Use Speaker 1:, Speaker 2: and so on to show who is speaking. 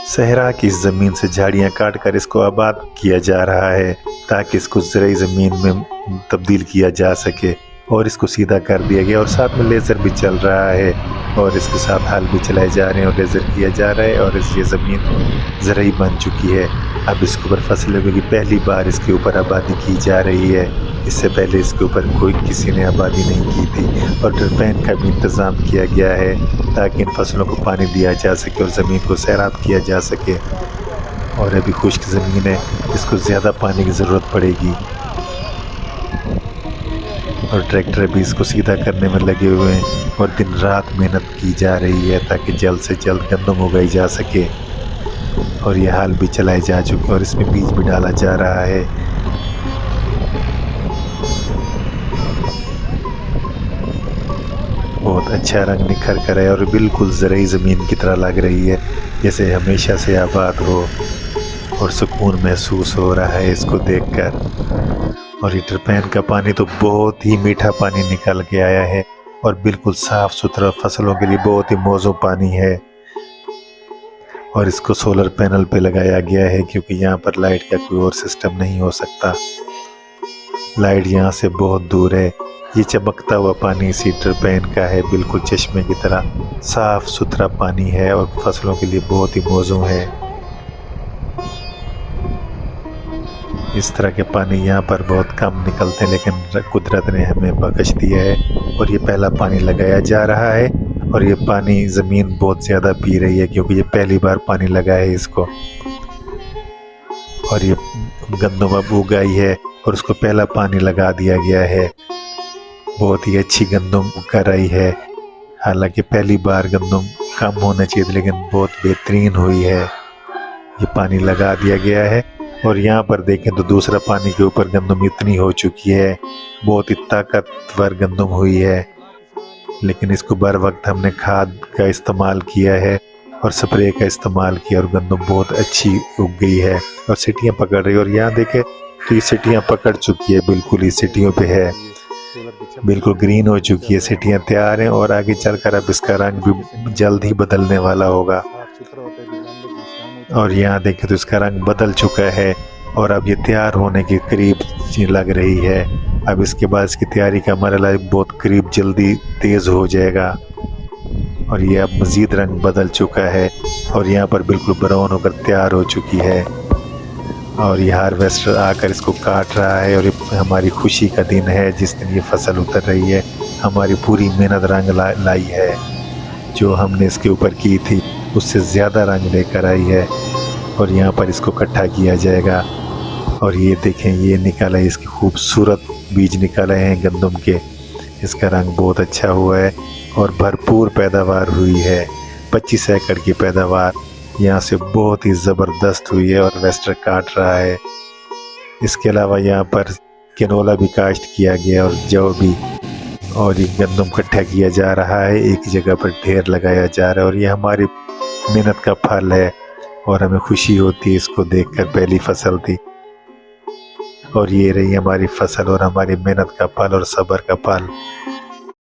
Speaker 1: सहरा की इस ज़मीन से झाड़ियाँ काट कर इसको आबाद किया जा रहा है ताकि इसको ज़रूरी ज़मीन में तब्दील किया जा सके और इसको सीधा कर दिया गया और साथ में लेज़र भी चल रहा है और इसके साथ हल भी चलाए जा रहे हैं और लेज़र किया जा रहा है और ये ज़मीन ज़रूरी बन चुकी है। अब इसके ऊपर फसल उगेगी। पहली बार इसके ऊपर आबादी की जा रही है। इससे पहले इसके ऊपर कोई किसी ने आबादी नहीं की थी और टरपैन का भी इंतज़ाम किया गया है ताकि इन फसलों को पानी दिया जा सके और ज़मीन को सैराब किया जा सके। और अभी खुश्क ज़मीन है, इसको ज़्यादा पानी की ज़रूरत पड़ेगी और ट्रैक्टर भी इसको सीधा करने में लगे हुए हैं और दिन रात मेहनत की जा रही है ताकि जल्द से जल्द गंदम उगाई जा सके। और ये हाल भी चलाए जा चुके हैं और इसमें बीज भी डाला जा रहा है। बहुत अच्छा रंग निखर कर है और बिल्कुल ज़रूरी ज़मीन की तरह लग रही है, जैसे हमेशा से आबाद हो और सुकून महसूस हो रहा है इसको देखकर। और ये टरपैन का पानी तो बहुत ही मीठा पानी निकल के आया है और बिल्कुल साफ़ सुथरा, फसलों के लिए बहुत ही मौजू पानी है। और इसको सोलर पैनल पे लगाया गया है क्योंकि यहाँ पर लाइट का कोई और सिस्टम नहीं हो सकता। लाइट यहाँ से बहुत दूर है। ये चमकता हुआ पानी इसी टरपैन का है, बिल्कुल चश्मे की तरह साफ़ सुथरा पानी है और फसलों के लिए बहुत ही मौजू है। इस तरह के पानी यहाँ पर बहुत कम निकलते हैं लेकिन कुदरत ने हमें बख्श दिया है और ये पहला पानी लगाया जा रहा है और ये पानी ज़मीन बहुत ज़्यादा पी रही है क्योंकि ये पहली बार पानी लगा है इसको। और ये गंदम अब उगाई है और उसको पहला पानी लगा दिया गया है। बहुत ही अच्छी गंदम कर रही है। हालांकि पहली बार गंदम कम होना चाहिए लेकिन बहुत बेहतरीन हुई है। ये पानी लगा दिया गया है और यहाँ पर देखें तो दूसरा पानी के ऊपर गंदम इतनी हो चुकी है, बहुत ही ताकतवर गंदम हुई है। लेकिन इसको बर वक्त हमने खाद का इस्तेमाल किया है और स्प्रे का इस्तेमाल किया और गंदम बहुत अच्छी उग गई है और सीटियाँ पकड़ रही है। और यहाँ देखें तो ये सीटियाँ पकड़ चुकी है, बिल्कुल ही सीटियों पे है, बिल्कुल ग्रीन हो चुकी है, सीटियाँ तैयार हैं और आगे चलकर अब इसका रंग भी जल्द ही बदलने वाला होगा। और यहाँ देखें तो इसका रंग बदल चुका है और अब ये तैयार होने के करीब लग रही है। अब इसके बाद इसकी तैयारी का मरहला बहुत करीब जल्दी तेज़ हो जाएगा और ये अब मज़ीद रंग बदल चुका है और यहाँ पर बिल्कुल ब्राउन होकर तैयार हो चुकी है। और ये हार्वेस्टर आकर इसको काट रहा है और ये हमारी खुशी का दिन है जिस दिन ये फसल उतर रही है। हमारी पूरी मेहनत रंग लाई है, जो हमने इसके ऊपर की थी उससे ज़्यादा रंग लेकर आई है और यहाँ पर इसको इकट्ठा किया जाएगा। और ये देखें ये निकाला है, इसके खूबसूरत बीज निकाले हैं गंदम के। इसका रंग बहुत अच्छा हुआ है और भरपूर पैदावार हुई है। 25 एकड़ की पैदावार यहाँ से बहुत ही ज़बरदस्त हुई है और वेस्टर काट रहा है। इसके अलावा यहाँ पर कैनोला भी काश्त किया गया और जौ भी। और ये गंदम इकट्ठा किया जा रहा है, एक जगह पर ढेर लगाया जा रहा है और ये हमारी मेहनत का फल है और हमें खुशी होती है इसको देखकर। पहली फसल थी और ये रही हमारी फसल और हमारी मेहनत का फल और सब्र का फल।